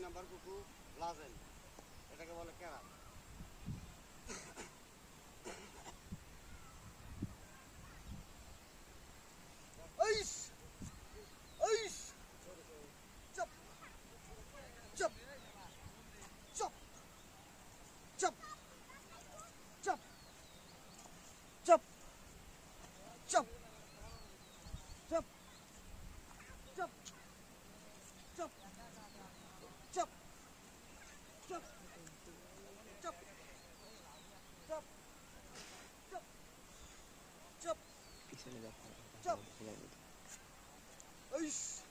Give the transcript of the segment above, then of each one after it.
Number কুকুর লাজেন, এটাকে বলে কেরা।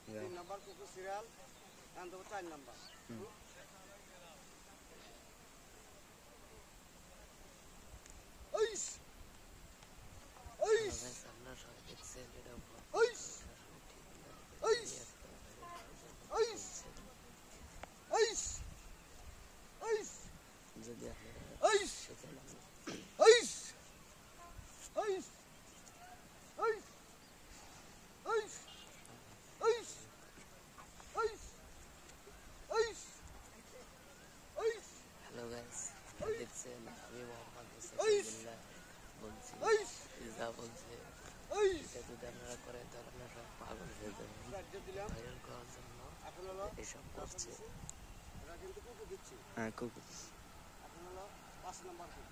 তিন নাম্বার কুকুর সিরিয়াল, এখন দেবো 4 নাম্বার। হ্যালো গাইস, দেখছেন আমি মোহাম্মদ হোসেন বলছি। যা বলছে এটা যদি আপনারা করেন তাহলে আপনারা সব পাগল হয়ে যাবেন। ভাইরাল করার জন্য এসব করছে। কিন্তু কুকুর দিচ্ছি। হ্যাঁ, কুকুর। এখন হলো 5 নাম্বার কুকুর।